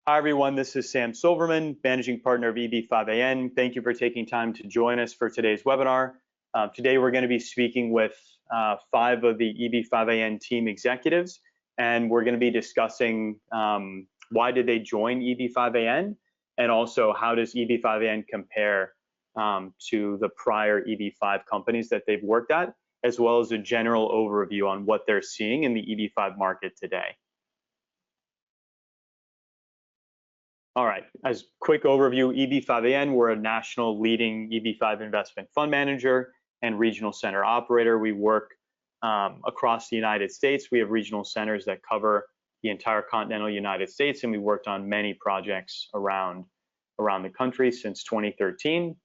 Hi, everyone. This is Sam Silverman, Managing Partner of EB5AN. Thank you for taking time to join us for today's webinar. Today, we're going to be speaking with 5 of the EB5AN team executives, and we're going to be discussing why did they join EB5AN, and also how does EB5AN compare to the prior EB5 companies that they've worked at, as well as a general overview on what they're seeing in the EB5 market today. All right, as quick overview, EB5AN, we're a national leading EB5 investment fund manager and regional center operator. We work across the United States. We have regional centers that cover the entire continental United States, and we worked on many projects around the country since 2013.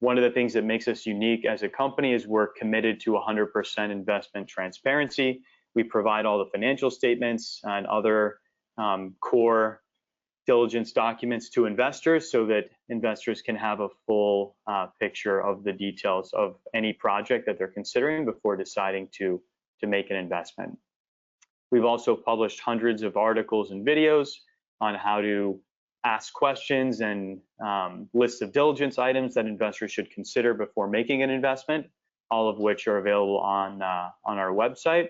One of the things that makes us unique as a company is we're committed to 100% investment transparency. We provide all the financial statements and other core diligence documents to investors so that investors can have a full picture of the details of any project that they're considering before deciding to make an investment. We've also published hundreds of articles and videos on how to ask questions and lists of diligence items that investors should consider before making an investment, all of which are available on our website.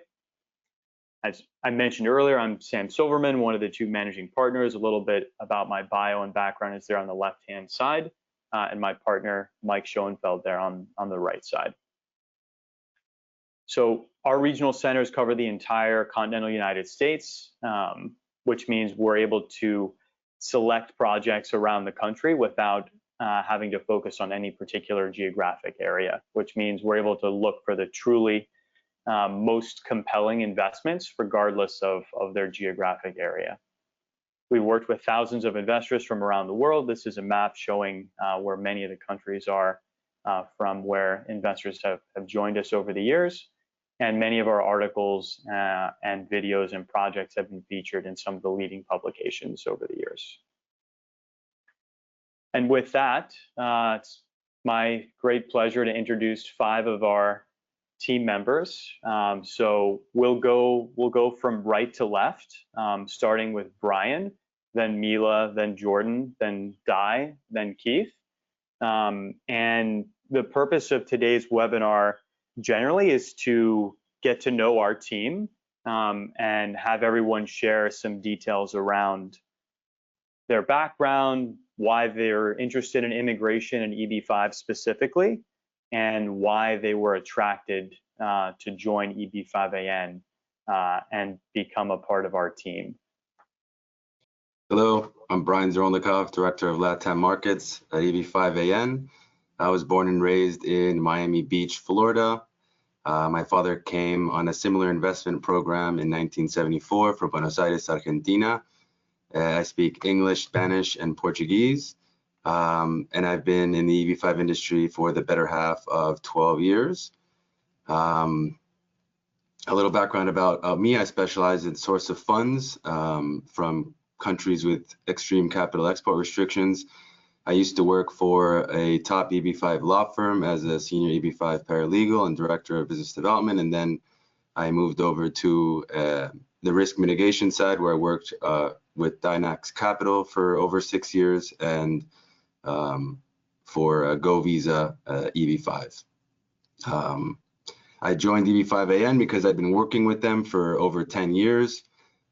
As I mentioned earlier, I'm Sam Silverman, one of the 2 managing partners. A little bit about my bio and background is there on the left-hand side, and my partner, Mike Schoenfeld, there on the right side. So our regional centers cover the entire continental United States, which means we're able to select projects around the country without having to focus on any particular geographic area, which means we're able to look for the truly most compelling investments regardless of their geographic area. We worked with thousands of investors from around the world. This is a map showing where many of the countries are from where investors have joined us over the years. And many of our articles and videos and projects have been featured in some of the leading publications over the years. And with that, it's my great pleasure to introduce 5 of our team members. So we'll go from right to left, starting with Brian, then Mila, then Jordan, then Di, then Keith. And the purpose of today's webinar generally is to get to know our team and have everyone share some details around their background, why they're interested in immigration and EB5 specifically, and why they were attracted to join EB5AN and become a part of our team. Hello, I'm Brian Zorolnikov, Director of LATAM Markets at EB5AN. I was born and raised in Miami Beach, Florida. My father came on a similar investment program in 1974 from Buenos Aires, Argentina. I speak English, Spanish, and Portuguese. And I've been in the EB5 industry for the better half of 12 years. A little background about me: I specialize in source of funds from countries with extreme capital export restrictions. I used to work for a top EB5 law firm as a senior EB5 paralegal and director of business development, and then I moved over to the risk mitigation side, where I worked with Dynax Capital for over 6 years, and for Go Visa EB5. I joined EB5AN because I've been working with them for over 10 years.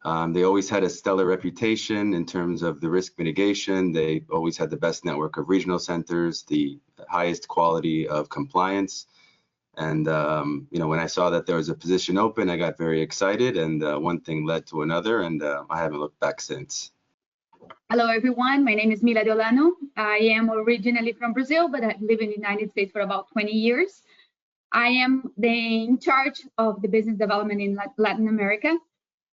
They always had a stellar reputation in terms of the risk mitigation. They always had the best network of regional centers, the highest quality of compliance. And you know, when I saw that there was a position open, I got very excited, and one thing led to another, and I haven't looked back since. Hello, everyone. My name is Mila Deolano. I am originally from Brazil, but I've lived in the United States for about 20 years. I am in charge of the business development in Latin America.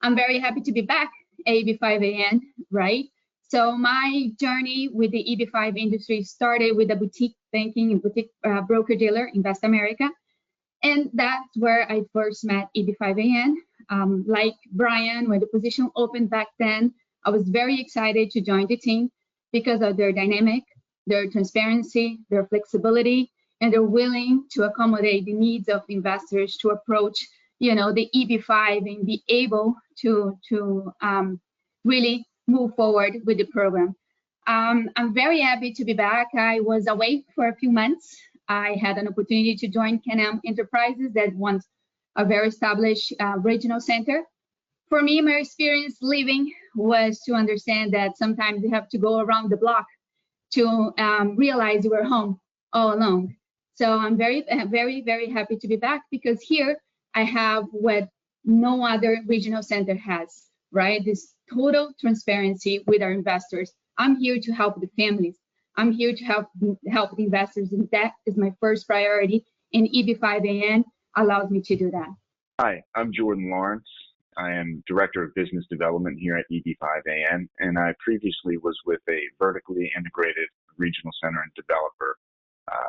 I'm very happy to be back at EB5AN, right? So my journey with the EB5 industry started with a boutique banking and boutique broker-dealer, Invest America. And that's where I first met EB5AN. Like Brian, when the position opened back then, I was very excited to join the team because of their dynamic, their transparency, their flexibility, and they're willing to accommodate the needs of investors to approach, you know, the EB5 and be able to really move forward with the program. I'm very happy to be back. I was away for a few months. I had an opportunity to join Can-Am Enterprises that wants a very established regional center. For me, my experience leaving was to understand that sometimes you have to go around the block to realize you were home all along. So I'm very, very happy to be back, because here I have what no other regional center has, right? This total transparency with our investors. I'm here to help the families. I'm here to help the investors, and that is my first priority, and EB5AN allows me to do that. Hi, I'm Jordan Lawrence. I am Director of Business Development here at EB5AN, and I previously was with a vertically integrated regional center and developer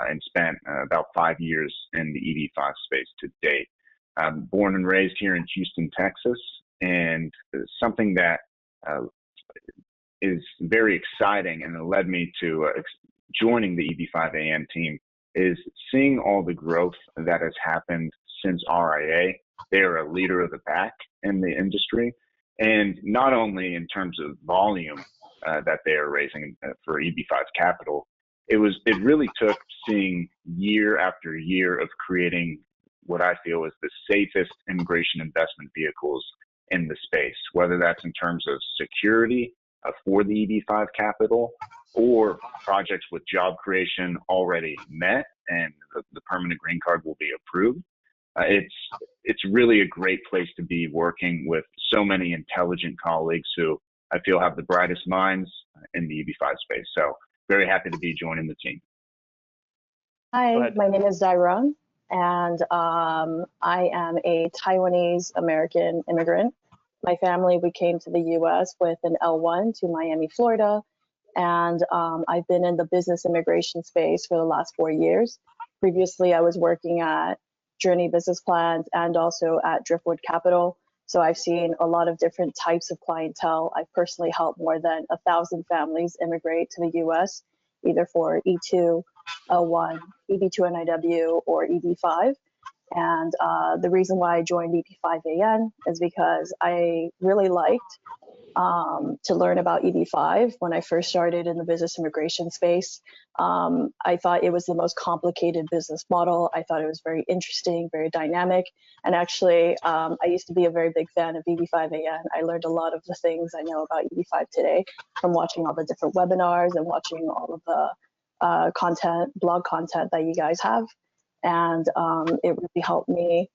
and spent about 5 years in the EB5 space to date. I'm born and raised here in Houston, Texas, and something that is very exciting and led me to joining the EB5AN team is seeing all the growth that has happened since RIA. They are a leader of the pack in the industry, and not only in terms of volume that they are raising for EB5 capital, it really took seeing year after year of creating what I feel is the safest immigration investment vehicles in the space, whether that's in terms of security for the EB5 capital, or projects with job creation already met and the permanent green card will be approved. It's really a great place to be, working with so many intelligent colleagues who I feel have the brightest minds in the EB5 space. So very happy to be joining the team. Hi, my name is Dairon, and I am a Taiwanese American immigrant. My family, we came to the US with an L1 to Miami, Florida, and I've been in the business immigration space for the last 4 years. Previously, I was working at Journey Business Plans and also at Driftwood Capital. So I've seen a lot of different types of clientele. I've personally helped more than 1,000 families immigrate to the US, either for E2, L1, EB2NIW, or EB5. And the reason why I joined EB5AN is because I really liked to learn about EB5. When I first started in the business immigration space, I thought it was the most complicated business model. I thought it was very interesting, very dynamic. And actually, I used to be a very big fan of EB5AN. I learned a lot of the things I know about EB5 today from watching all the different webinars and watching all of the blog content that you guys have. And it really helped me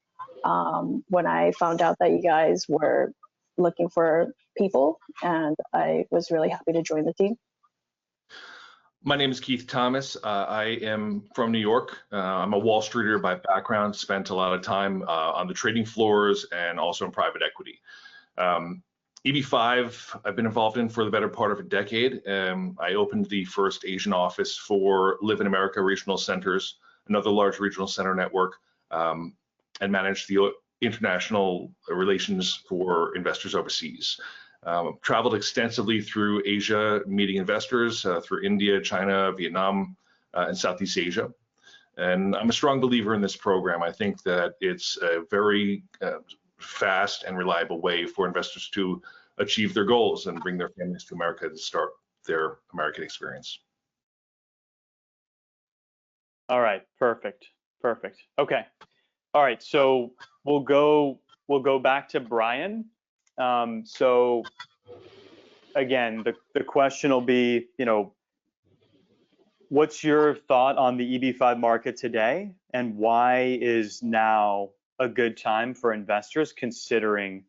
when I found out that you guys were looking for people, and I was really happy to join the team. My name is Keith Thomas. I am from New York. I'm a Wall Streeter by background, spent a lot of time on the trading floors and also in private equity. EB5, I've been involved in for the better part of a decade. I opened the first Asian office for Live in America Regional Centers, another large regional center network, and managed the international relations for investors overseas. Traveled extensively through Asia, meeting investors through India, China, Vietnam, and Southeast Asia. And I'm a strong believer in this program. I think that it's a very fast and reliable way for investors to achieve their goals and bring their families to America to start their American experience. All right, perfect. Okay, all right. So we'll go back to Brian. So again, the question will be, what's your thought on the EB5 market today, and why is now a good time for investors considering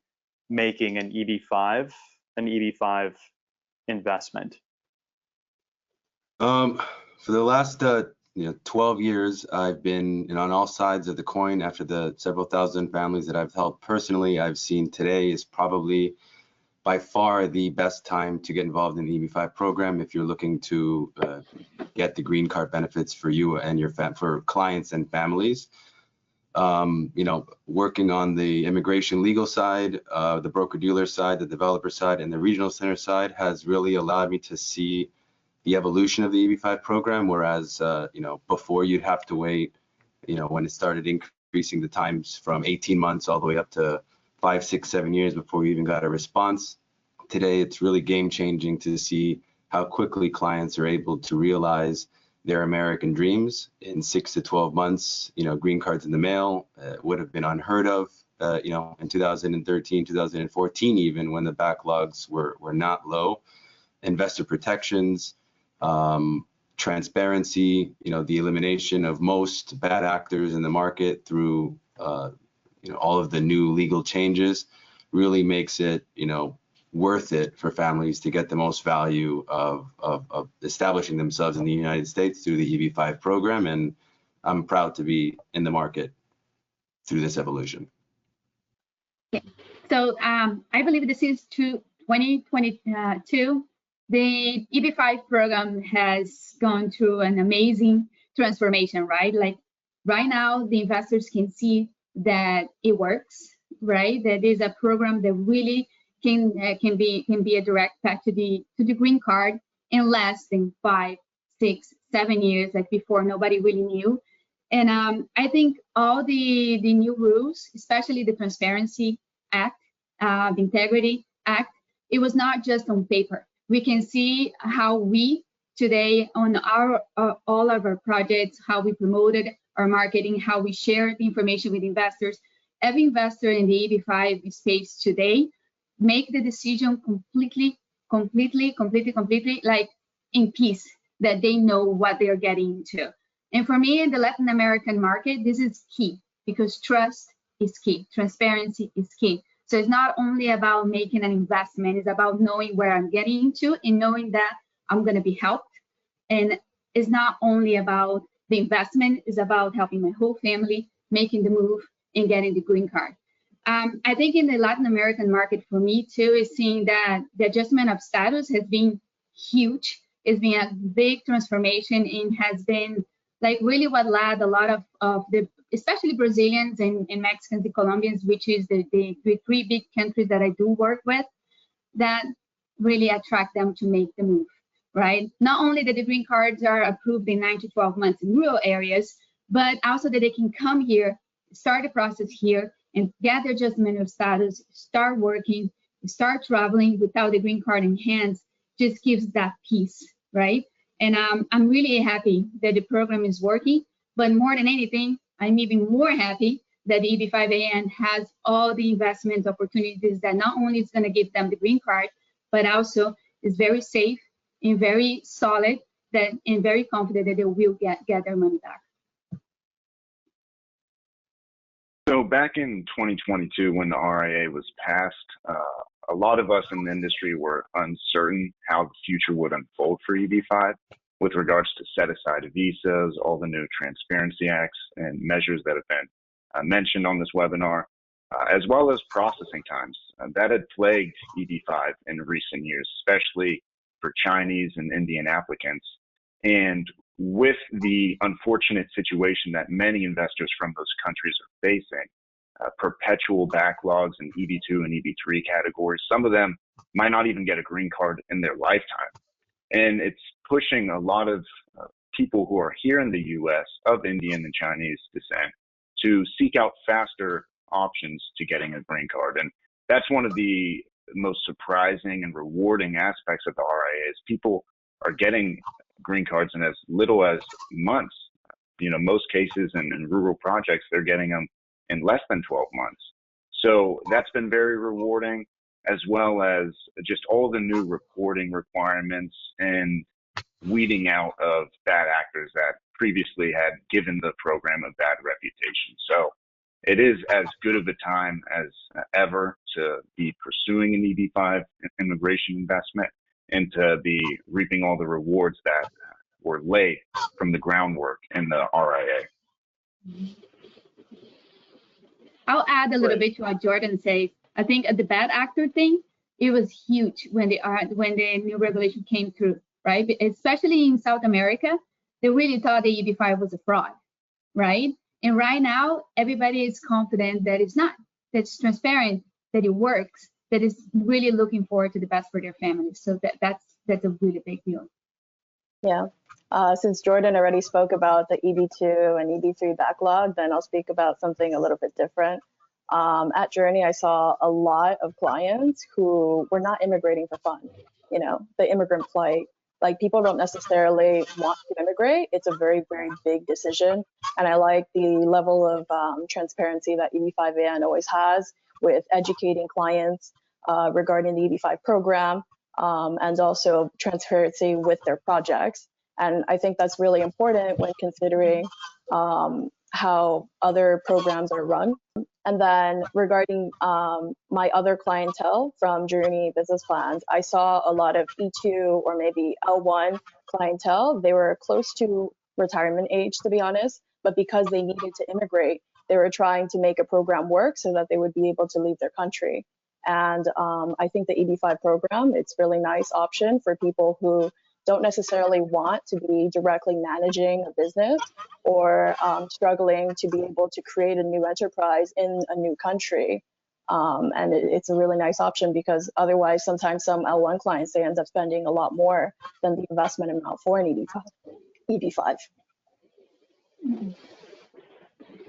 making an EB5 investment? For the last 12 years, I've been on all sides of the coin. After the several thousand families that I've helped personally, I've seen today is probably by far the best time to get involved in the EB5 program if you're looking to get the green card benefits for you and your for clients and families. Working on the immigration legal side, the broker-dealer side, the developer side, and the regional center side has really allowed me to see the evolution of the EB5 program, whereas before you'd have to wait, when it started increasing the times from 18 months all the way up to 5, 6, 7 years before we even got a response. today it's really game changing to see how quickly clients are able to realize their American dreams in 6 to 12 months. Green cards in the mail would have been unheard of, in 2013, 2014, even when the backlogs were not low. Investor protections, transparency, the elimination of most bad actors in the market through, all of the new legal changes really makes it, worth it for families to get the most value of establishing themselves in the United States through the EB5 program. And I'm proud to be in the market through this evolution. Okay. So I believe this is 2022. The EB5 program has gone through an amazing transformation, right? Like right now, the investors can see that it works, right? That is a program that really can be a direct path to the green card in less than 5, 6, 7 years. Like before, nobody really knew. And I think all the new rules, especially the Transparency Act, the Integrity Act, it was not just on paper. We can see how we today on all of our projects, how we promoted our marketing, how we share the information with investors. Every investor in the EB5 space today make the decision completely, like in peace, that they know what they're getting into. And for me, in the Latin American market, this is key because trust is key, transparency is key. So it's not only about making an investment, it's about knowing where I'm getting into and knowing that I'm going to be helped. And it's not only about the investment, it's about helping my whole family, making the move and getting the green card. I think in the Latin American market for me too, is seeing that the adjustment of status has been huge. It's been a big transformation and has been like really what led a lot of the, especially Brazilians and Mexicans and Colombians, which is the 3 big countries that I do work with, that really attract them to make the move, right? Not only that the green cards are approved in 9 to 12 months in rural areas, but also that they can come here, start the process here, and get their adjustment of status, start working, start traveling without the green card in hands, just gives that peace, right? And I'm really happy that the program is working, but more than anything, I'm even more happy that the EB5AN has all the investment opportunities that not only is going to give them the green card, but also is very safe and very solid and very confident that they will get their money back. So back in 2022, when the RIA was passed, a lot of us in the industry were uncertain how the future would unfold for EB5 with regards to set-aside visas, all the new transparency acts and measures that have been mentioned on this webinar, as well as processing times that had plagued EB5 in recent years, especially for Chinese and Indian applicants. And with the unfortunate situation that many investors from those countries are facing, perpetual backlogs in EB2 and EB3 categories, some of them might not even get a green card in their lifetime. And it's pushing a lot of people who are here in the US of Indian and Chinese descent to seek out faster options to getting a green card. And that's one of the most surprising and rewarding aspects of the RIA is people are getting green cards in as little as months. You know, most cases in rural projects, they're getting them in less than 12 months. So that's been very rewarding, as well as just all the new reporting requirements and weeding out of bad actors that previously had given the program a bad reputation. So it is as good of a time as ever to be pursuing an EB5 immigration investment and to be reaping all the rewards that were laid from the groundwork in the RIA. I'll add a little bit to what Jordan says. I think the bad actor thing, it was huge when the new regulation came through, right? Especially in South America, they really thought the EB5 was a fraud, right? And right now, everybody is confident that it's not, that it's transparent, that it works, that it's really looking forward to the best for their families. So that's a really big deal. Yeah. Since Jordan already spoke about the EB2 and EB3 backlog, then I'll speak about something a little bit different. At Journey, I saw a lot of clients who were not immigrating for fun. You know, the immigrant plight. Like, people don't necessarily want to immigrate. It's a very, very big decision. And I like the level of transparency that EB5AN always has with educating clients regarding the EB5 program, and also transparency with their projects. And I think that's really important when considering how other programs are run. And then regarding my other clientele from Journey Business Plans, I saw a lot of E2 or maybe L1 clientele. They were close to retirement age, to be honest, but because they needed to immigrate, they were trying to make a program work so that they would be able to leave their country. And I think the EB5 program, it's a really nice option for people who don't necessarily want to be directly managing a business or struggling to be able to create a new enterprise in a new country. And it's a really nice option, because otherwise sometimes some L1 clients, they end up spending a lot more than the investment amount for an EB5.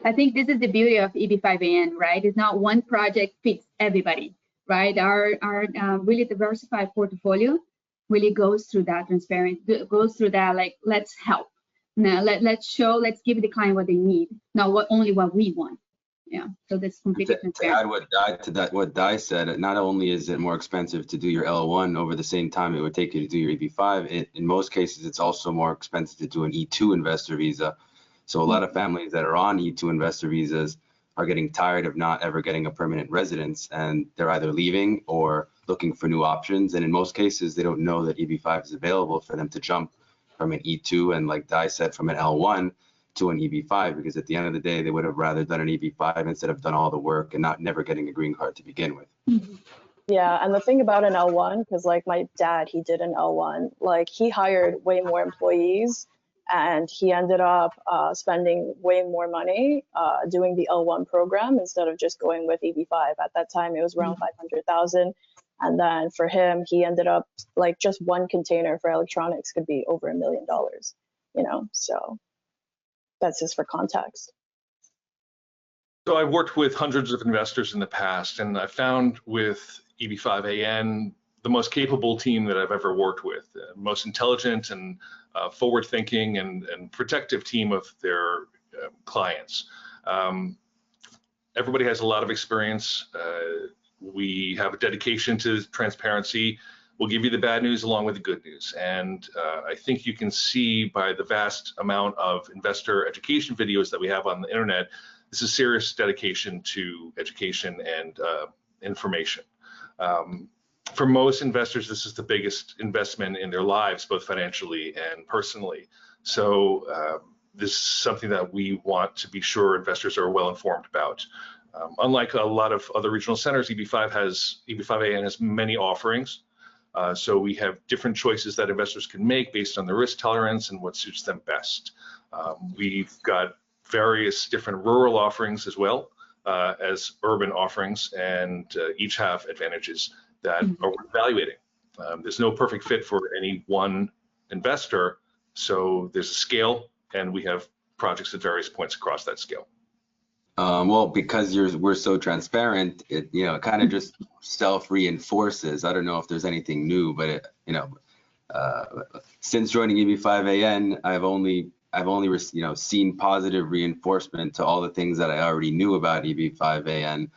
I think this is the beauty of EB5AN, right? It's not one project fits everybody, right? Our really diversified portfolio really goes through that goes through that, like, let's help. Now let's give the client what they need, not only what we want. Yeah, so that's completely transparent. To add what Di said, not only is it more expensive to do your L1 over the same time it would take you to do your EB5, in most cases it's also more expensive to do an E2 investor visa. So a lot of families that are on E2 investor visas are getting tired of not ever getting a permanent residence, and they're either leaving or looking for new options. And in most cases, they don't know that EB5 is available for them to jump from an E2 and, like Di said, from an L1 to an EB5, because at the end of the day, they would have rather done an EB5 instead of done all the work and never getting a green card to begin with. Yeah, and the thing about an L1, because like my dad, he did an L1, like he hired way more employees, and he ended up spending way more money doing the L1 program instead of just going with EB5. At that time, it was around 500,000. And then for him, he ended up, like, just one container for electronics could be over $1 million, you know, so that's just for context. So I've worked with hundreds of investors in the past, and I found with EB5AN the most capable team that I've ever worked with, most intelligent and forward-thinking and protective team of their clients. Everybody has a lot of experience. We have a dedication to transparency. We'll give you the bad news along with the good news. And I think you can see by the vast amount of investor education videos that we have on the internet, this is serious dedication to education and information. For most investors, this is the biggest investment in their lives, both financially and personally. So this is something that we want to be sure investors are well informed about. Unlike a lot of other regional centers, EB5AN has many offerings. So we have different choices that investors can make based on their risk tolerance and what suits them best. We've got various different rural offerings as well as urban offerings, and each have advantages that are worth evaluating. There's no perfect fit for any one investor, so there's a scale, and we have projects at various points across that scale. Well, because we're so transparent, it kind of just self-reinforces. I don't know if there's anything new, but since joining EB5AN, I've only seen positive reinforcement to all the things that I already knew about EB5AN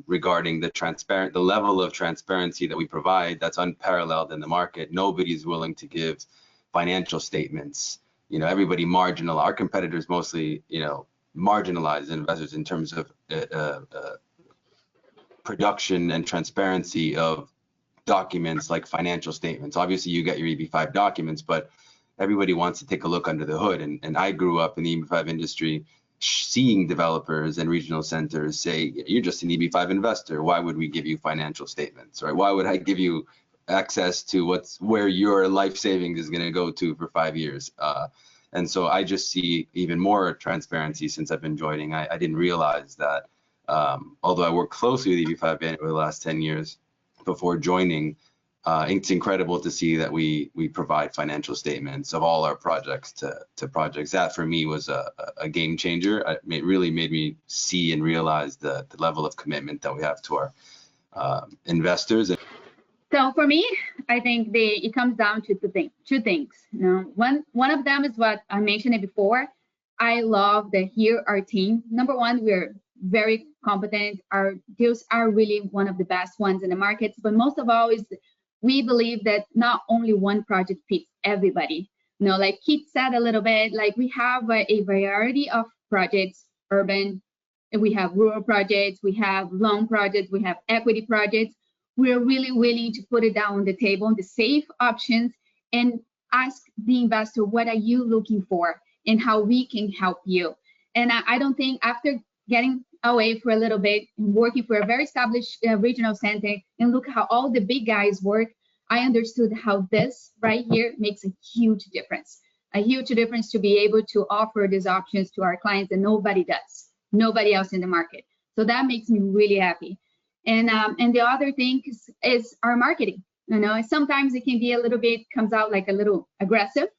regarding the level of transparency that we provide. That's unparalleled in the market. Nobody's willing to give financial statements. Everybody our competitors mostly, marginalize investors in terms of production and transparency of documents like financial statements. Obviously, you get your EB5 documents, but everybody wants to take a look under the hood. And I grew up in the EB5 industry seeing developers and regional centers say, you're just an EB5 investor. Why would we give you financial statements, right? Why would I give you access to where your life savings is going to go to for 5 years? And so I just see even more transparency since I've been joining. I didn't realize that, although I worked closely with EB5AN over the last 10 years before joining, it's incredible to see that we provide financial statements of all our projects to projects. That for me was a game changer. It really made me see and realize the level of commitment that we have to our investors. So for me, I think it comes down to two things. You know, one of them is what I mentioned it before. I love that here our team. Number one, we're very competent. Our deals are really one of the best ones in the markets. But most of all is we believe that not only one project fits everybody. You know, like Keith said a little bit, like we have a variety of projects, urban, we have rural projects, we have loan projects, we have equity projects. We're really willing to put it down on the table, the safe options, and ask the investor, what are you looking for and how we can help you. And I don't think after getting away for a little bit and working for a very established regional center and look how all the big guys work, I understood how this right here makes a huge difference to be able to offer these options to our clients that nobody does, nobody else in the market. So that makes me really happy. And the other thing is our marketing. You know, sometimes it can be a little bit, comes out like a little aggressive,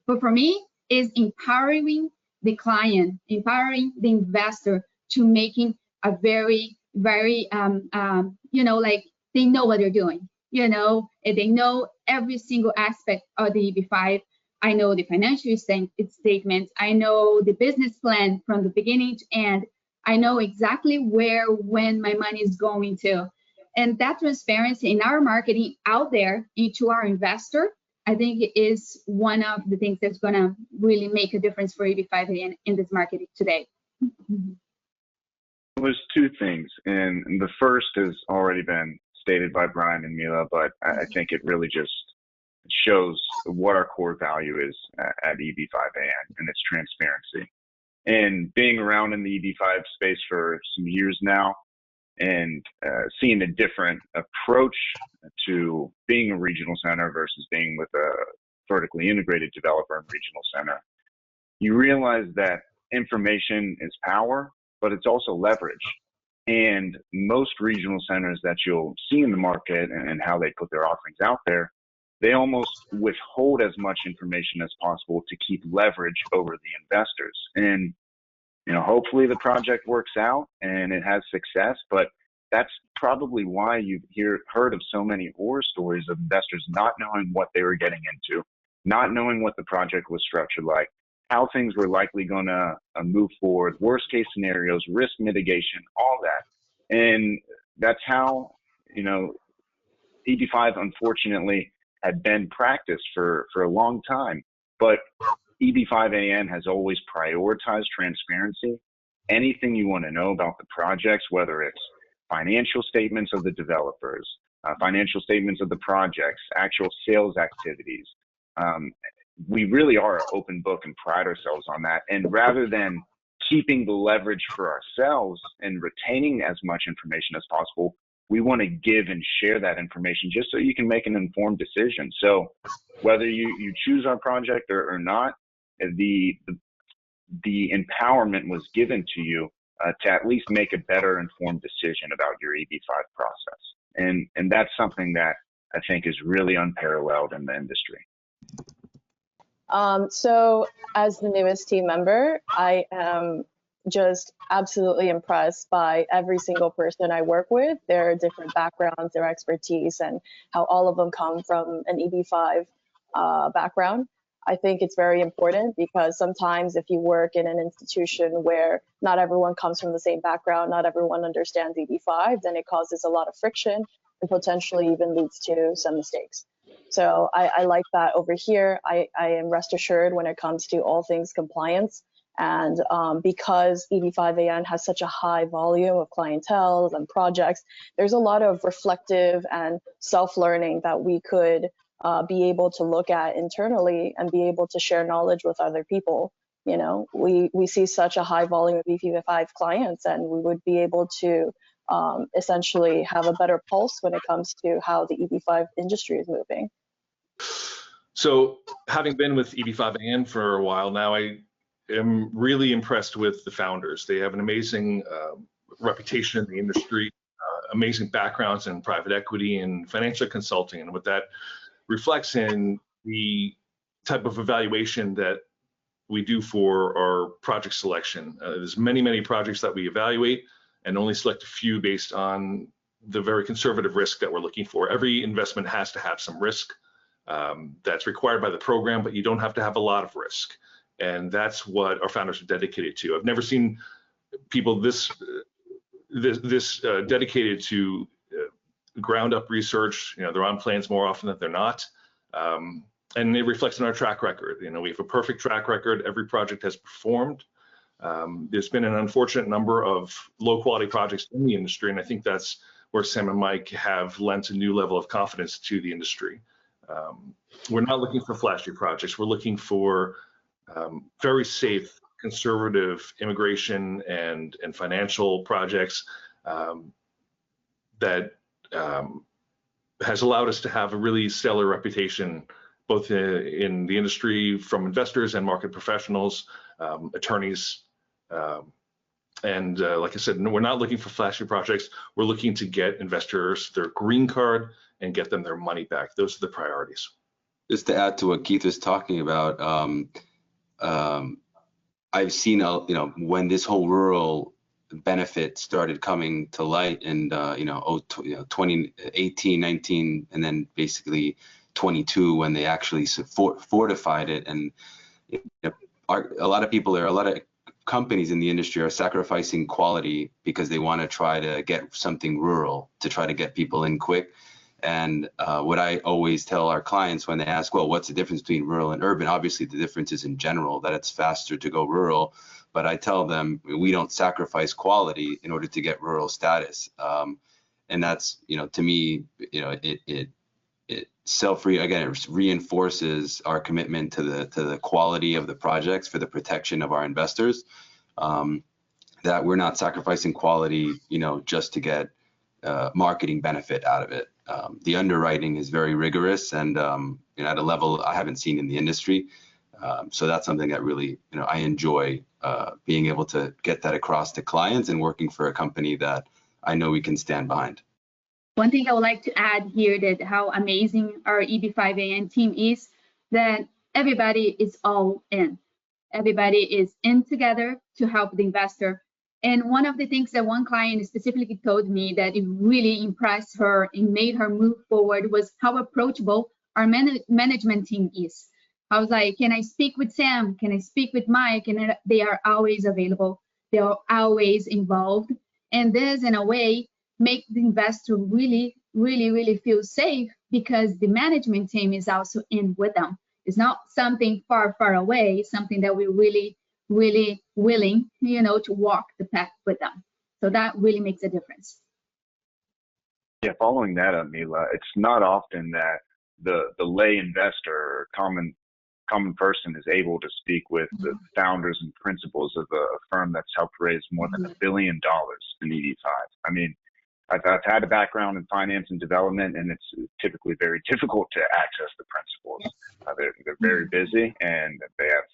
but for me is empowering the client, empowering the investor to making a very, very, you know, like they know what they're doing, you know, and they know every single aspect of the EB5. I know the financial statements. I know the business plan from the beginning to end. I know exactly where, when my money is going to. And that transparency in our marketing out there into our investor, I think is one of the things that's going to really make a difference for EB5AN in this market today. There's two things, and the first has already been stated by Brian and Mila, but I think it really just shows what our core value is at EB5AN, and it's transparency. And being around in the EB5 space for some years now and seeing a different approach to being a regional center versus being with a vertically integrated developer and regional center, you realize that information is power, but it's also leverage. And most regional centers that you'll see in the market and how they put their offerings out there, they almost withhold as much information as possible to keep leverage over the investors. And, you know, hopefully the project works out and it has success, but that's probably why you've heard of so many horror stories of investors not knowing what they were getting into, not knowing what the project was structured like, how things were likely going to move forward, worst case scenarios, risk mitigation, all that. And that's how, you know, EB5 unfortunately had been practiced for a long time, but EB5AN has always prioritized transparency. Anything you want to know about the projects, whether it's financial statements of the developers, financial statements of the projects, actual sales activities, we really are an open book and pride ourselves on that. And rather than keeping the leverage for ourselves and retaining as much information as possible, we want to give and share that information just so you can make an informed decision. So whether you choose our project or not, the empowerment was given to you to at least make a better informed decision about your EB5 process. And that's something that I think is really unparalleled in the industry. So as the newest team member, I am just absolutely impressed by every single person I work with, their different backgrounds, their expertise, and how all of them come from an EB5 background. I think it's very important because sometimes if you work in an institution where not everyone comes from the same background, not everyone understands EB5, then it causes a lot of friction and potentially even leads to some mistakes. So I like that over here. I am rest assured when it comes to all things compliance. And because EB5AN has such a high volume of clientele and projects, there's a lot of reflective and self-learning that we could be able to look at internally and be able to share knowledge with other people. You know, we see such a high volume of EB5 clients, and we would be able to essentially have a better pulse when it comes to how the EB5 industry is moving. So having been with EB5AN for a while now, I am really impressed with the founders. They have an amazing reputation in the industry, amazing backgrounds in private equity and financial consulting, and what that reflects in the type of evaluation that we do for our project selection. There's many projects that we evaluate and only select a few based on the very conservative risk that we're looking for. Every investment has to have some risk that's required by the program, but you don't have to have a lot of risk. And that's what our founders are dedicated to. I've never seen people this dedicated to ground up research. They're on plans more often than they're not. And it reflects in our track record. We have a perfect track record. Every project has performed. There's been an unfortunate number of low quality projects in the industry, and I think that's where Sam and Mike have lent a new level of confidence to the industry. We're not looking for flashy projects. We're looking for very safe, conservative immigration and financial projects that has allowed us to have a really stellar reputation, both in the industry from investors and market professionals, attorneys. And like I said, no, we're not looking for flashy projects. We're looking to get investors their green card and get them their money back. Those are the priorities. Just to add to what Keith was talking about, I've seen, when this whole rural benefit started coming to light in, 2018, 19, and then basically 22 when they actually fortified it. And a lot of companies in the industry are sacrificing quality because they want to try to get something rural to try to get people in quick. And what I always tell our clients when they ask, well, what's the difference between rural and urban? Obviously, the difference is in general that it's faster to go rural. But I tell them we don't sacrifice quality in order to get rural status. And that's, to me, it reinforces our commitment to the quality of the projects for the protection of our investors. That we're not sacrificing quality, just to get marketing benefit out of it. The underwriting is very rigorous and at a level I haven't seen in the industry. So that's something that really, I enjoy being able to get that across to clients and working for a company that I know we can stand behind. One thing I would like to add here, that how amazing our EB5AN team is, that everybody is all in. Everybody is in together to help the investor. And one of the things that one client specifically told me that it really impressed her and made her move forward was how approachable our management team is. I was like, can I speak with Sam? Can I speak with Mike? And they are always available. They are always involved. And this, in a way, make the investor really feel safe because the management team is also in with them. It's not something far away, something that we're really willing, to walk the path with them. So that really makes a difference. Yeah, following that up, Mila, it's not often that the lay investor or common person is able to speak with the founders and principals of a firm that's helped raise more than $1 billion in EB5. I mean, I've had a background in finance and development, and it's typically very difficult to access the principals. They're very busy and they have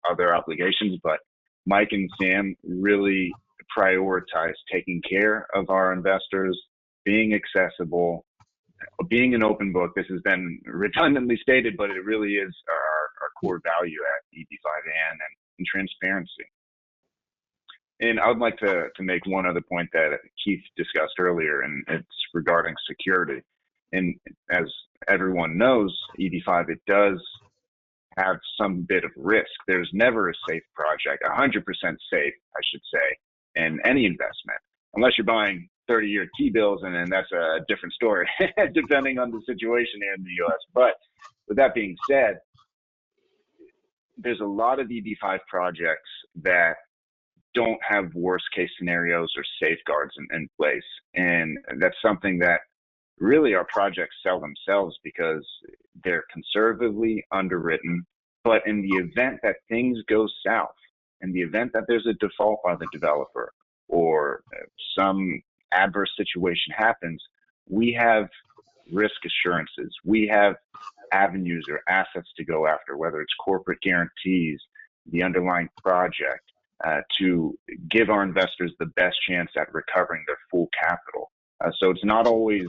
other obligations, but Mike and Sam really prioritize taking care of our investors, being accessible, being an open book. This has been redundantly stated, but it really is our core value at EB5AN and transparency. And I would like to make one other point that Keith discussed earlier, and it's regarding security. And as everyone knows, EB5, it does have some bit of risk. There's never a safe project, 100% safe, I should say, in any investment, unless you're buying 30-year T-bills, and then that's a different story, depending on the situation here in the U.S. But with that being said, there's a lot of EB5 projects that don't have worst case scenarios or safeguards in place. And that's something that really our projects sell themselves because they're conservatively underwritten. But in the event that things go south, in the event that there's a default by the developer or some adverse situation happens, we have risk assurances. We have avenues or assets to go after, whether it's corporate guarantees, the underlying project, to give our investors the best chance at recovering their full capital. So it's not always,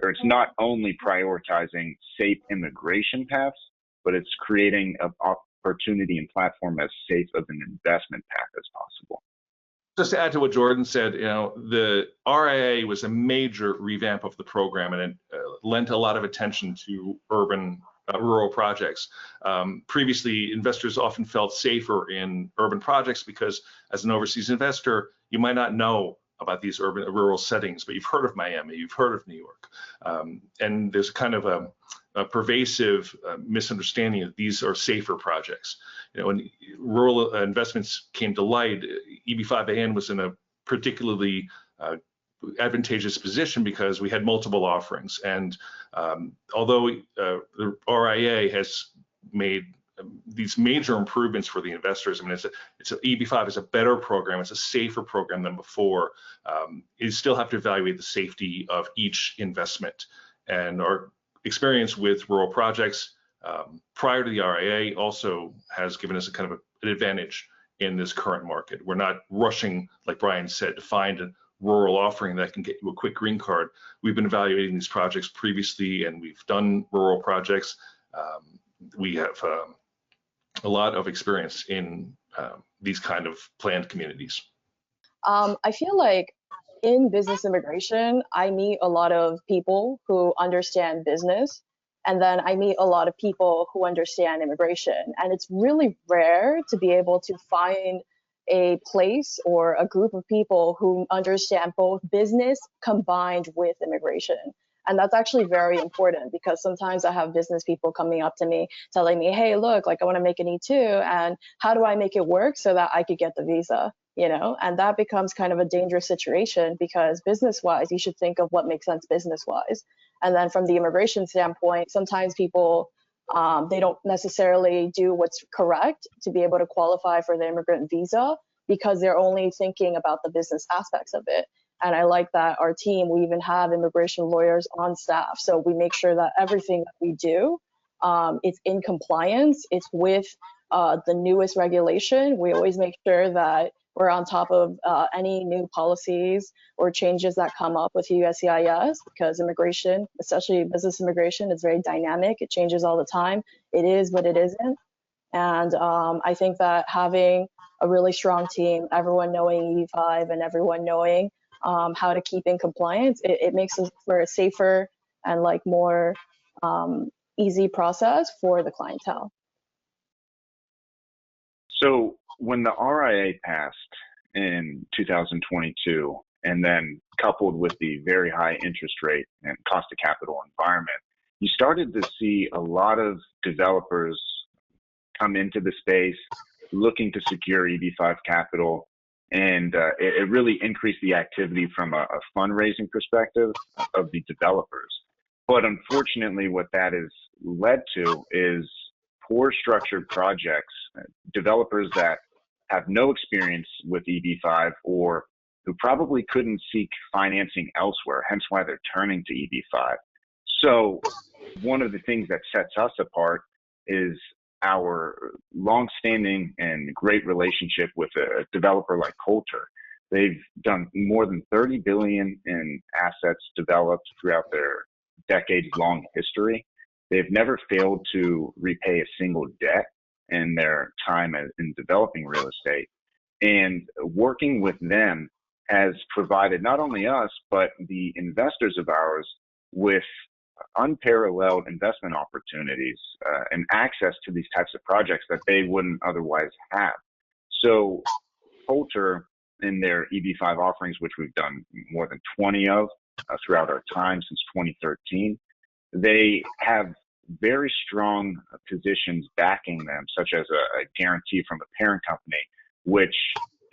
or it's not only prioritizing safe immigration paths, but it's creating an opportunity and platform as safe of an investment path as possible. Just to add to what Jordan said, the RIA was a major revamp of the program, and it lent a lot of attention to rural projects. Previously, investors often felt safer in urban projects because, as an overseas investor, you might not know about these rural settings, but you've heard of Miami, you've heard of New York, and there's kind of a pervasive misunderstanding that these are safer projects. When rural investments came to light, EB5AN was in a particularly advantageous position because we had multiple offerings. And although the RIA has made these major improvements for the investors, I mean, EB5 is a better program, it's a safer program than before. You still have to evaluate the safety of each investment. And our experience with rural projects prior to the RIA also has given us a kind of an advantage in this current market. We're not rushing, like Brian said, to find a rural offering that can get you a quick green card. We've been evaluating these projects previously, and we've done rural projects. We have a lot of experience in these kind of planned communities. I feel like in business immigration, I meet a lot of people who understand business, and then I meet a lot of people who understand immigration. And it's really rare to be able to find a place or a group of people who understand both business combined with immigration. And that's actually very important, because sometimes I have business people coming up to me telling me, hey, look, like I want to make an E2, and how do I make it work so that I could get the visa? And that becomes kind of a dangerous situation, because business-wise, you should think of what makes sense business-wise. And then from the immigration standpoint, sometimes people, they don't necessarily do what's correct to be able to qualify for the immigrant visa, because they're only thinking about the business aspects of it. And I like that our team, we even have immigration lawyers on staff. So we make sure that everything that we do, it's in compliance, it's with the newest regulation. We always make sure that we're on top of any new policies or changes that come up with USCIS, because immigration, especially business immigration, is very dynamic. It changes all the time. It is, but it isn't. And I think that having a really strong team, everyone knowing EB5 and everyone knowing how to keep in compliance, it makes it for a safer and like more easy process for the clientele. So when the RIA passed in 2022, and then coupled with the very high interest rate and cost of capital environment, you started to see a lot of developers come into the space looking to secure EB5 capital, and it really increased the activity from a fundraising perspective of the developers. But unfortunately, what that has led to is poor structured projects, developers that have no experience with EB5 or who probably couldn't seek financing elsewhere, hence why they're turning to EB5. So one of the things that sets us apart is our long-standing and great relationship with a developer like Coulter. They've done more than 30 billion in assets developed throughout their decades-long history. They've never failed to repay a single debt in their time in developing real estate. And working with them has provided not only us, but the investors of ours with unparalleled investment opportunities and access to these types of projects that they wouldn't otherwise have. So Coulter, in their EB5 offerings, which we've done more than 20 of throughout our time since 2013, they have very strong positions backing them, such as a guarantee from a parent company, which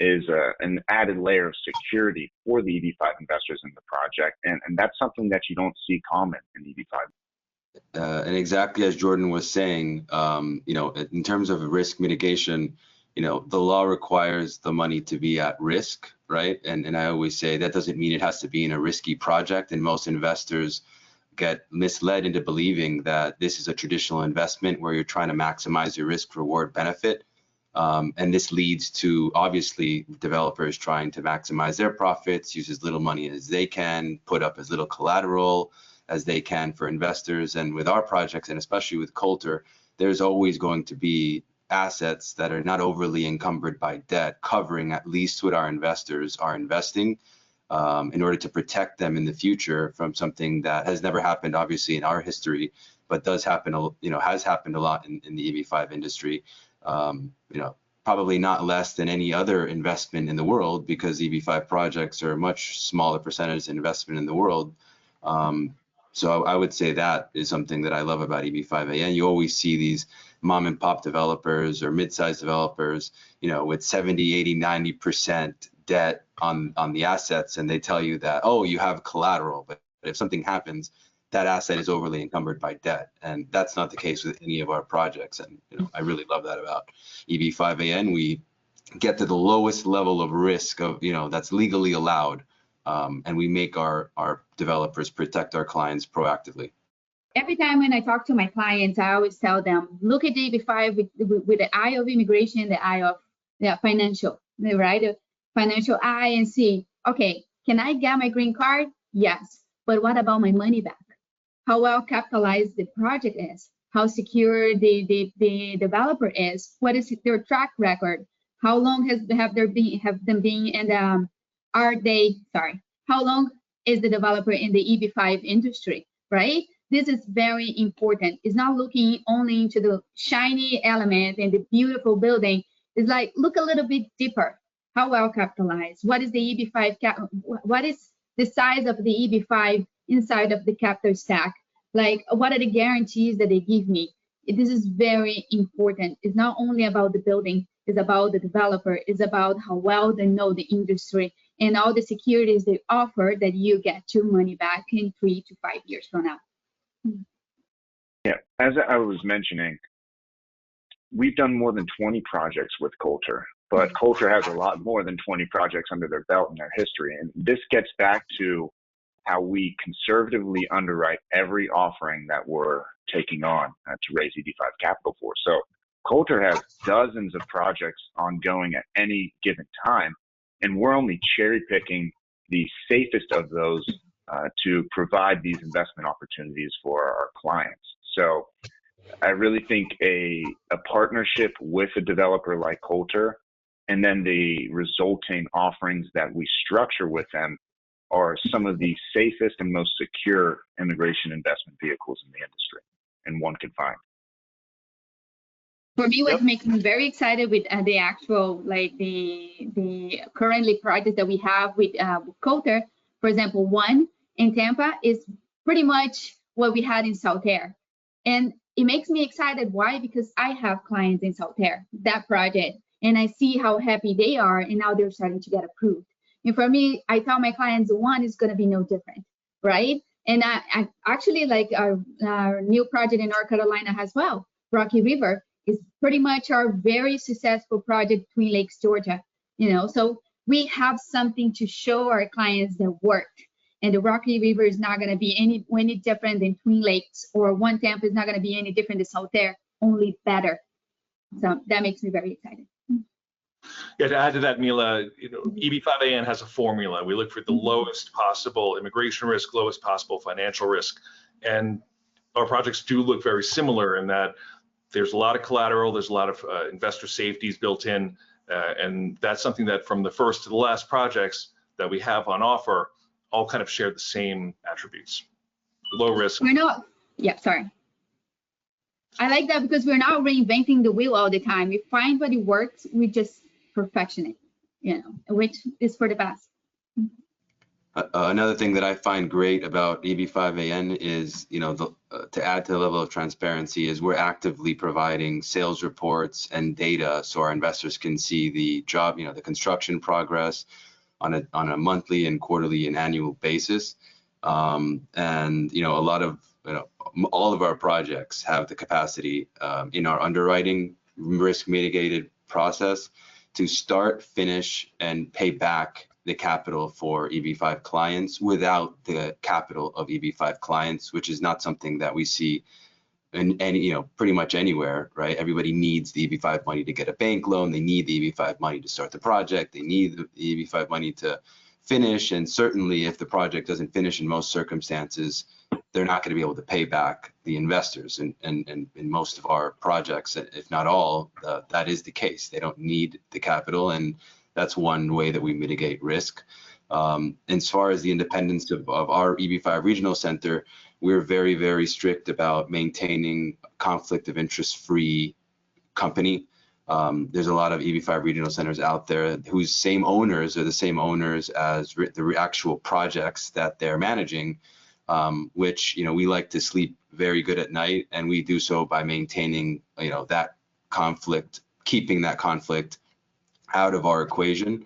is an added layer of security for the EB5 investors in the project. And that's something that you don't see common in EB5. And exactly as Jordan was saying, in terms of risk mitigation, the law requires the money to be at risk, right? And I always say that doesn't mean it has to be in a risky project. And most investors get misled into believing that this is a traditional investment where you're trying to maximize your risk reward benefit. And this leads to, obviously, developers trying to maximize their profits, use as little money as they can, put up as little collateral as they can for investors. And with our projects, and especially with Coulter, there's always going to be assets that are not overly encumbered by debt, covering at least what our investors are investing, in order to protect them in the future from something that has never happened, obviously, in our history, but does happen, has happened a lot in the EB5 industry. Probably not less than any other investment in the world, because EB5 projects are a much smaller percentage investment in the world. So I would say that is something that I love about EB5AN. You always see these mom and pop developers or mid-sized developers, with 70, 80, 90% debt on the assets, and they tell you that, oh, you have collateral, but if something happens, that asset is overly encumbered by debt, and that's not the case with any of our projects. And I really love that about EB5AN. We get to the lowest level of risk of that's legally allowed, and we make our developers protect our clients proactively. Every time when I talk to my clients, I always tell them, look at the EB5 with the eye of immigration, the eye of financial, right? The financial eye, and see, okay, can I get my green card? Yes, but what about my money back? How well capitalized the project is, how secure the developer is, what is their track record, how long have them been, and how long is the developer in the EB5 industry, right? This is very important. It's not looking only into the shiny element and the beautiful building. It's like, look a little bit deeper. How well capitalized? What is the EB5 what is the size of the EB5 inside of the capital stack? Like, what are the guarantees that they give me? This is very important. It's not only about the building, it's about the developer, it's about how well they know the industry and all the securities they offer that you get your money back in 3 to 5 years from now. Yeah, as I was mentioning, we've done more than 20 projects with Coulter, but Coulter has a lot more than 20 projects under their belt in their history. And this gets back to how we conservatively underwrite every offering that we're taking on to raise EB5 capital for. So Coulter has dozens of projects ongoing at any given time, and we're only cherry picking the safest of those to provide these investment opportunities for our clients. So I really think a partnership with a developer like Coulter, and then the resulting offerings that we structure with them, are some of the safest and most secure immigration investment vehicles in the industry, and one can find. For me, what makes me very excited with the actual, like the currently projects that we have with Coulter, for example, one in Tampa is pretty much what we had in Saltair. And it makes me excited. Why? Because I have clients in Saltair, that project, and I see how happy they are, and now they're starting to get approved. And for me, I tell my clients, one is going to be no different, right? And I actually, like our new project in North Carolina as well, Rocky River, is pretty much our very successful project, Twin Lakes, Georgia. So we have something to show our clients that worked. And the Rocky River is not going to be any different than Twin Lakes, or One Tampa is not going to be any different than Saltair, only better. So that makes me very excited. Yeah, to add to that, Mila, EB5AN has a formula. We look for the lowest possible immigration risk, lowest possible financial risk, and our projects do look very similar in that there's a lot of collateral, there's a lot of investor safeties built in, and that's something that from the first to the last projects that we have on offer all kind of share the same attributes. Low risk. We're not, sorry. I like that because we're not reinventing the wheel all the time. We find what it works, we just perfection it, which is for the best. Another thing that I find great about EB5AN is, to add to the level of transparency, is we're actively providing sales reports and data so our investors can see the job, the construction progress on a monthly and quarterly and annual basis. And a lot of, all of our projects have the capacity in our underwriting risk mitigated process to start, finish, and pay back the capital for EB5 clients without the capital of EB5 clients, which is not something that we see and pretty much anywhere, right? Everybody needs the EB5 money to get a bank loan. They need the EB5 money to start the project. They need the EB5 money to finish. And certainly if the project doesn't finish in most circumstances, they're not going to be able to pay back the investors. And in most of our projects, if not all, that is the case. They don't need the capital. And that's one way that we mitigate risk. As far as the independence of our EB5 Regional Center, we're very, very strict about maintaining conflict of interest free company. There's a lot of EB5 regional centers out there whose same owners are the same owners as the actual projects that they're managing, which, we like to sleep very good at night, and we do so by maintaining, that conflict, keeping that conflict out of our equation,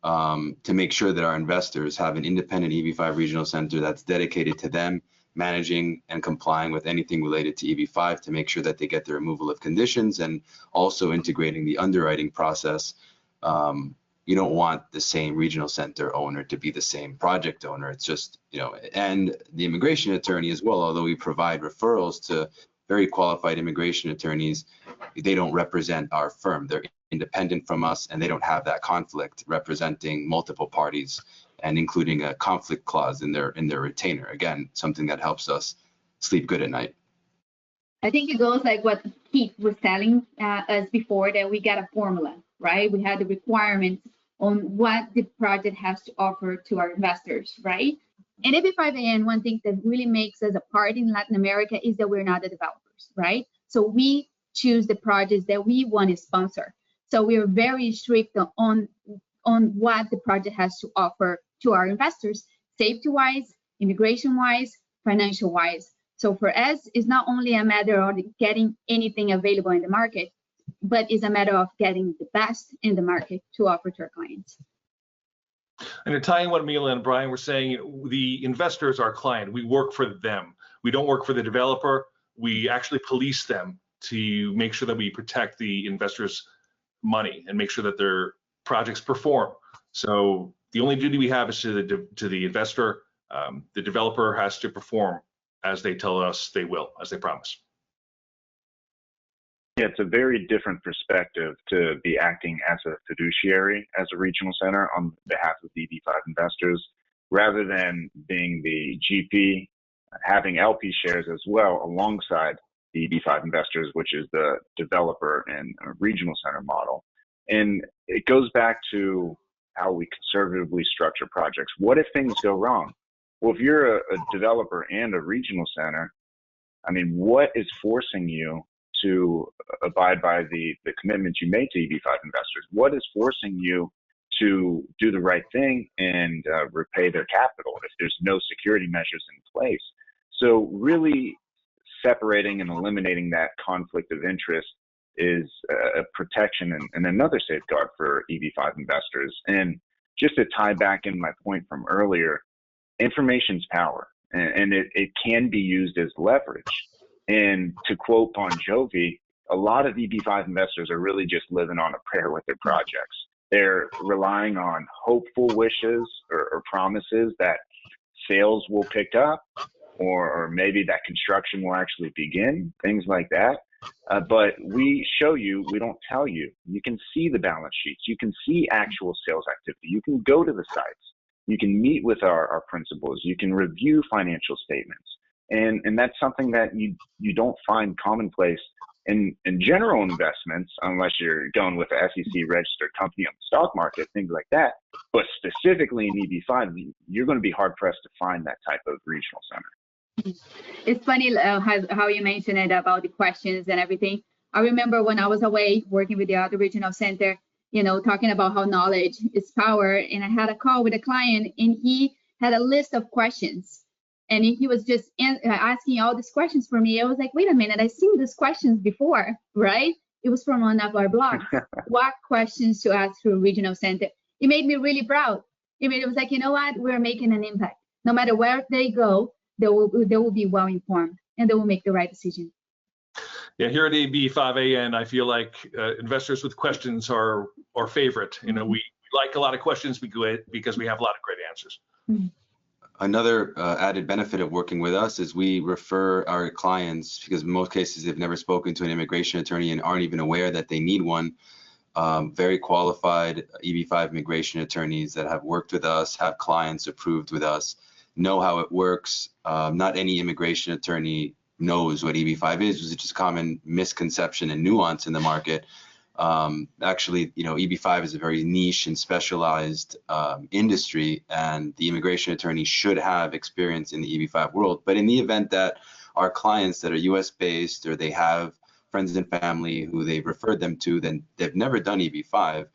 to make sure that our investors have an independent EB5 regional center that's dedicated to them, managing and complying with anything related to EB5 to make sure that they get the removal of conditions, and also integrating the underwriting process. You don't want the same regional center owner to be the same project owner. It's just, and the immigration attorney as well, although we provide referrals to very qualified immigration attorneys, they don't represent our firm. They're independent from us, and they don't have that conflict representing multiple parties, and including a conflict clause in their retainer. Again, something that helps us sleep good at night. I think it goes like what Keith was telling us before, that we got a formula, right? We had the requirements on what the project has to offer to our investors, right? And EB5AN, one thing that really makes us apart in Latin America is that we're not the developers, right? So we choose the projects that we want to sponsor. So we are very strict on what the project has to offer to our investors, safety-wise, immigration-wise, financial-wise. So for us, it's not only a matter of getting anything available in the market, but it's a matter of getting the best in the market to offer to our clients. And to tie in what Mila and Brian were saying, the investor is our client. We work for them. We don't work for the developer. We actually police them to make sure that we protect the investors' money and make sure that their projects perform. So the only duty we have is to the investor. The developer has to perform as they tell us they will, as they promise. Yeah, it's a very different perspective to be acting as a fiduciary as a regional center on behalf of the EB5 investors, rather than being the GP, having LP shares as well alongside the EB5 investors, which is the developer and regional center model. And it goes back to how we conservatively structure projects. What if things go wrong? Well, if you're a developer and a regional center, I mean, what is forcing you to abide by the commitments you made to EB5 investors? What is forcing you to do the right thing and repay their capital if there's no security measures in place? So really separating and eliminating that conflict of interest is a protection and another safeguard for EB5 investors. And just to tie back in my point from earlier, information's power, and it can be used as leverage. And to quote Bon Jovi, a lot of EB5 investors are really just living on a prayer with their projects. They're relying on hopeful wishes or promises that sales will pick up, or maybe that construction will actually begin, things like that. But we show you, we don't tell you. You can see the balance sheets. You can see actual sales activity. You can go to the sites. You can meet with our principals. You can review financial statements. And that's something that you don't find commonplace in general investments, unless you're going with an SEC registered company on the stock market, things like that. But specifically in EB5, you're going to be hard pressed to find that type of regional center. It's funny how you mentioned it about the questions and everything. I remember when I was away working with the other regional center, talking about how knowledge is power. And I had a call with a client, and he had a list of questions. And he was just asking all these questions for me. I was like, wait a minute, I've seen these questions before, right? It was from one of our blogs. What questions to ask to a regional center? It made me really proud. It was like, you know what? We're making an impact. No matter where they go, they will be well informed, and they will make the right decision. Yeah, here at EB5AN, I feel like investors with questions are our favorite. We like a lot of questions because we have a lot of great answers. Mm-hmm. Another added benefit of working with us is we refer our clients, because in most cases they've never spoken to an immigration attorney and aren't even aware that they need one. Very qualified EB5 immigration attorneys that have worked with us, have clients approved with us, know how it works. Not any immigration attorney knows what EB5 is, which is a common misconception and nuance in the market. Actually, EB5 is a very niche and specialized industry, and the immigration attorney should have experience in the EB5 world. But in the event that our clients that are US based, or they have friends and family who they've referred them to, then they've never done EB5,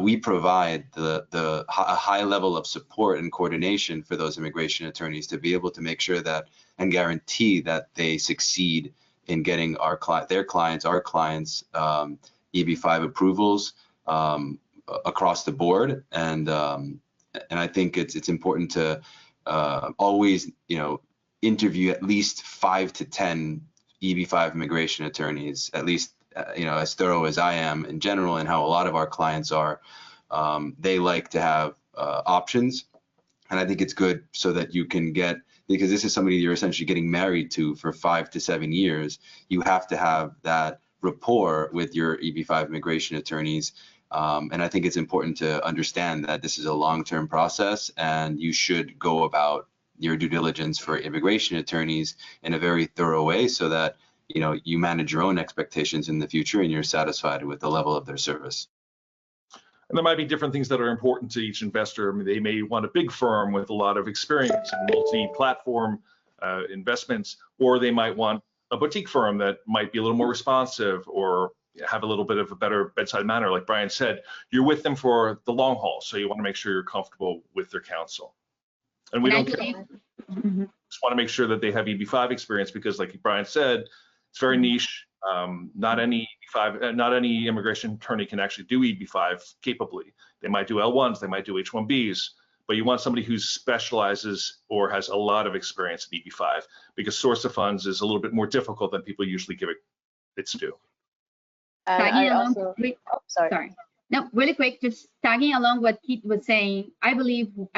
we provide a high level of support and coordination for those immigration attorneys to be able to make sure that and guarantee that they succeed in getting our clients EB5 approvals across the board. And I think it's important to always interview at least 5 to 10 EB5 immigration attorneys, at least as thorough as I am in general, and how a lot of our clients are. They like to have options, and I think it's good so that you can get, because this is somebody you're essentially getting married to for 5 to 7 years. You have to have that rapport with your EB5 immigration attorneys, and I think it's important to understand that this is a long-term process, and you should go about your due diligence for immigration attorneys in a very thorough way, so that you manage your own expectations in the future and you're satisfied with the level of their service. And there might be different things that are important to each investor. I mean, they may want a big firm with a lot of experience in multi-platform investments, or they might want a boutique firm that might be a little more responsive or have a little bit of a better bedside manner. Like Brian said, you're with them for the long haul, so you want to make sure you're comfortable with their counsel. And we don't care. Just want to make sure that they have EB5 experience, because like Brian said, it's very niche. Not any immigration attorney can actually do EB5 capably. They might do L1s, they might do H1Bs, but you want somebody who specializes or has a lot of experience in EB5, because source of funds is a little bit more difficult than people usually give it its due. Tagging along, sorry. No, really quick, just tagging along what Keith was saying. I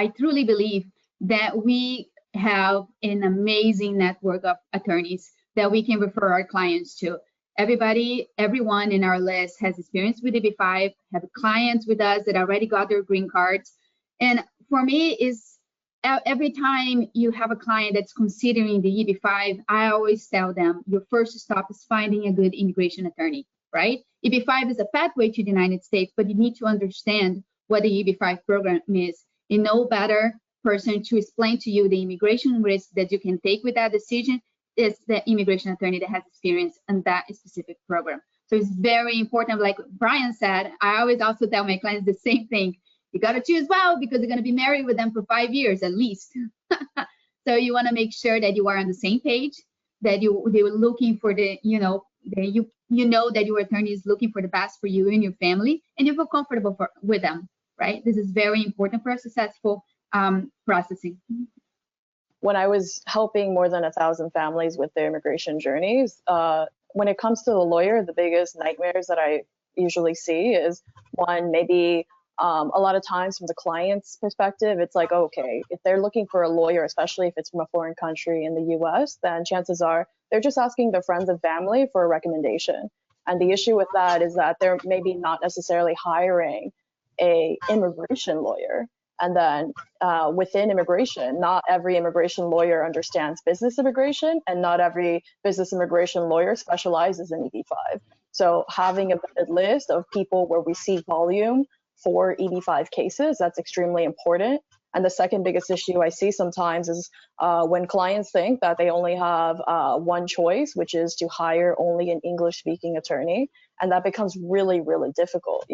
truly believe that we have an amazing network of attorneys that we can refer our clients to. Everyone in our list has experience with EB5, have clients with us that already got their green cards. And for me, is every time you have a client that's considering the EB5, I always tell them your first stop is finding a good immigration attorney, right? EB5 is a pathway to the United States, but you need to understand what the EB5 program is. You know better person to explain to you the immigration risk that you can take with that decision is the immigration attorney that has experience in that specific program. So it's very important. Like Brian said, I always also tell my clients the same thing. You got to choose well, because you're going to be married with them for 5 years at least. So you want to make sure that you are on the same page, that they were looking for that your attorney is looking for the best for you and your family, and you feel comfortable with them, right? This is very important for a successful processing. When I was helping more than 1,000 families with their immigration journeys, when it comes to the lawyer, the biggest nightmares that I usually see is, one, maybe a lot of times from the client's perspective, it's like, okay, if they're looking for a lawyer, especially if it's from a foreign country in the US, then chances are they're just asking their friends and family for a recommendation. And the issue with that is that they're maybe not necessarily hiring an immigration lawyer. And then within immigration, not every immigration lawyer understands business immigration, and not every business immigration lawyer specializes in EB5. So having a vetted list of people where we see volume for EB5 cases, that's extremely important. And the second biggest issue I see sometimes is when clients think that they only have one choice, which is to hire only an English-speaking attorney. And that becomes really, really difficult,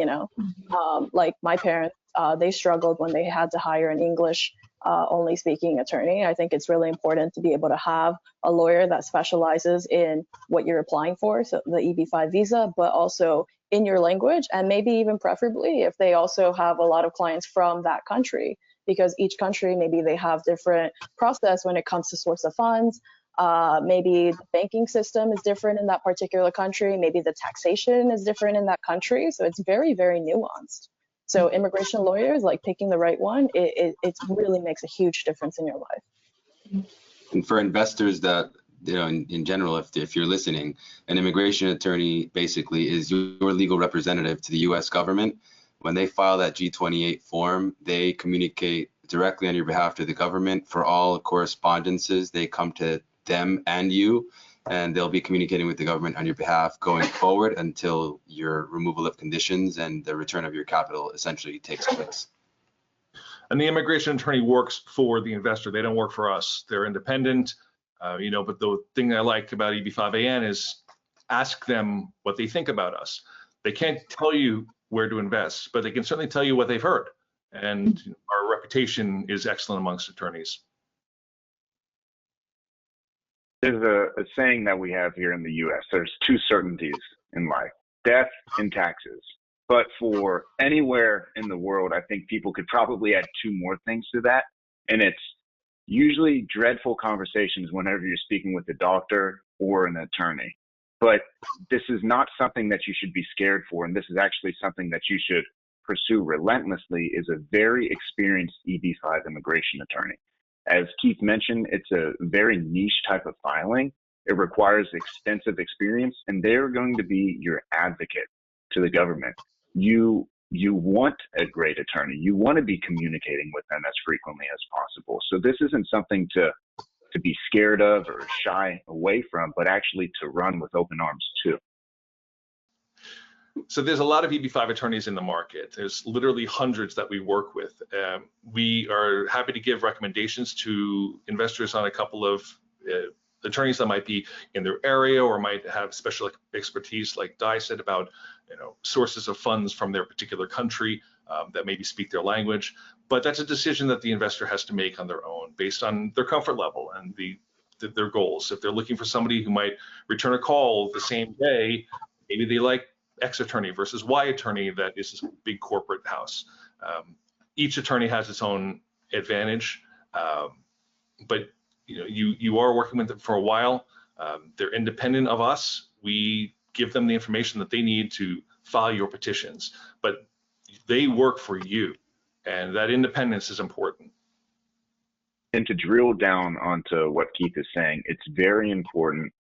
like my parents, they struggled when they had to hire an English only speaking attorney. I think it's really important to be able to have a lawyer that specializes in what you're applying for, so the EB5 visa, but also in your language, and maybe even preferably if they also have a lot of clients from that country, because each country, maybe they have different process when it comes to source of funds. Maybe the banking system is different in that particular country. Maybe the taxation is different in that country. So it's very, very nuanced. So immigration lawyers, like picking the right one, it really makes a huge difference in your life. And for investors that, in general, if you're listening, an immigration attorney basically is your legal representative to the U.S. government. When they file that G28 form, they communicate directly on your behalf to the government. For all correspondences, they come to them and you, and they'll be communicating with the government on your behalf going forward until your removal of conditions and the return of your capital essentially takes place. And the immigration attorney works for the investor. They don't work for us. They're independent, but the thing I like about EB5AN is ask them what they think about us. They can't tell you where to invest, but they can certainly tell you what they've heard. And our reputation is excellent amongst attorneys. There's a saying that we have here in the U.S. There's two certainties in life, death and taxes. But for anywhere in the world, I think people could probably add two more things to that. And it's usually dreadful conversations whenever you're speaking with a doctor or an attorney. But this is not something that you should be scared for. And this is actually something that you should pursue relentlessly, is a very experienced EB5 immigration attorney. As Keith mentioned, it's a very niche type of filing. It requires extensive experience, and they're going to be your advocate to the government. You want a great attorney. You want to be communicating with them as frequently as possible. So this isn't something to be scared of or shy away from, but actually to run with open arms too. So there's a lot of EB5 attorneys in the market. There's literally hundreds that we work with. We are happy to give recommendations to investors on a couple of attorneys that might be in their area or might have special expertise, like Di said, about sources of funds from their particular country that maybe speak their language. But that's a decision that the investor has to make on their own based on their comfort level and their goals. If they're looking for somebody who might return a call the same day, maybe they like X attorney versus Y attorney that is a big corporate house. Each attorney has its own advantage, but you are working with them for a while. They're independent of us. We give them the information that they need to file your petitions, but they work for you, and that independence is important. And to drill down onto what Keith is saying, it's very important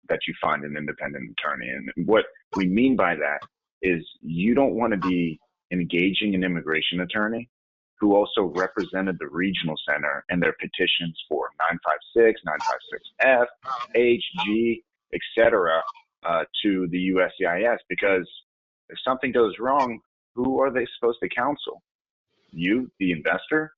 that you find an independent attorney. And what we mean by that is you don't want to be engaging an immigration attorney who also represented the regional center and their petitions for 956, 956F, H, G, etc. To the USCIS, because if something goes wrong, who are they supposed to counsel? You, the investor,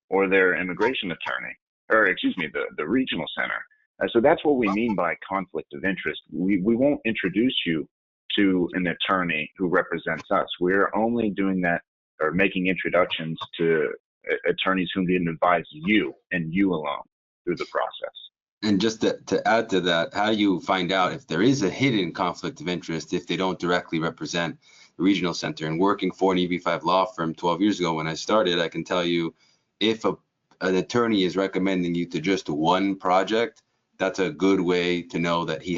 or their immigration attorney, or excuse me, the regional center. So that's what we mean by conflict of interest. We won't introduce you to an attorney who represents us. We're only doing that or making introductions to attorneys who can advise you and you alone through the process. And just to add to that, how do you find out if there is a hidden conflict of interest if they don't directly represent the regional center? And working for an EB5 law firm 12 years ago when I started, I can tell you if an attorney is recommending you to just one project, that's a good way to know that he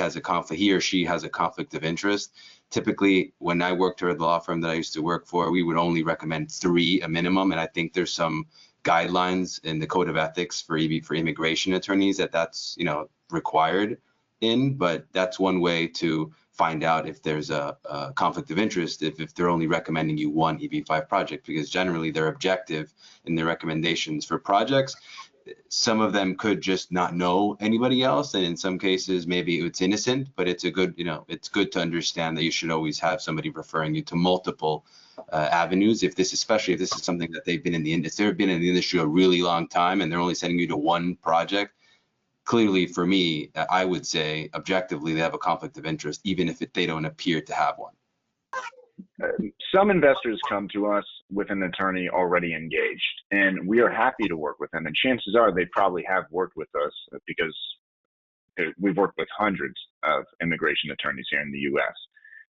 or she has a conflict of interest. Typically, when I worked for the law firm that I used to work for, we would only recommend 3 a minimum. And I think there's some guidelines in the code of ethics for immigration attorneys that's required in, but that's one way to find out if there's a conflict of interest if they're only recommending you one EB5 project, because generally they're objective in their recommendations for projects. Some of them could just not know anybody else, and in some cases maybe it's innocent, but it's it's good to understand that you should always have somebody referring you to multiple avenues. Especially if this is something that they've been in the industry a really long time and they're only sending you to one project, clearly for me, I would say objectively they have a conflict of interest, even if they don't appear to have one. Some investors come to us with an attorney already engaged, and we are happy to work with them. And chances are they probably have worked with us because we've worked with hundreds of immigration attorneys here in the U.S.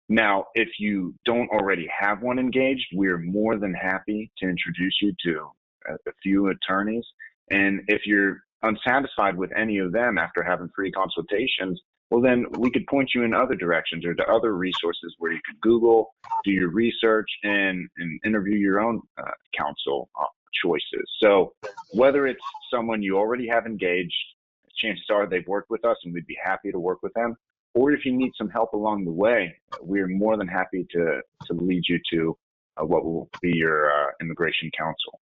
Now, if you don't already have one engaged, we're more than happy to introduce you to a few attorneys. And if you're unsatisfied with any of them after having free consultations, well, then we could point you in other directions or to other resources where you could Google, do your research, and interview your own counsel choices. So whether it's someone you already have engaged, chances are they've worked with us and we'd be happy to work with them. Or if you need some help along the way, we're more than happy to lead you to what will be your immigration counsel.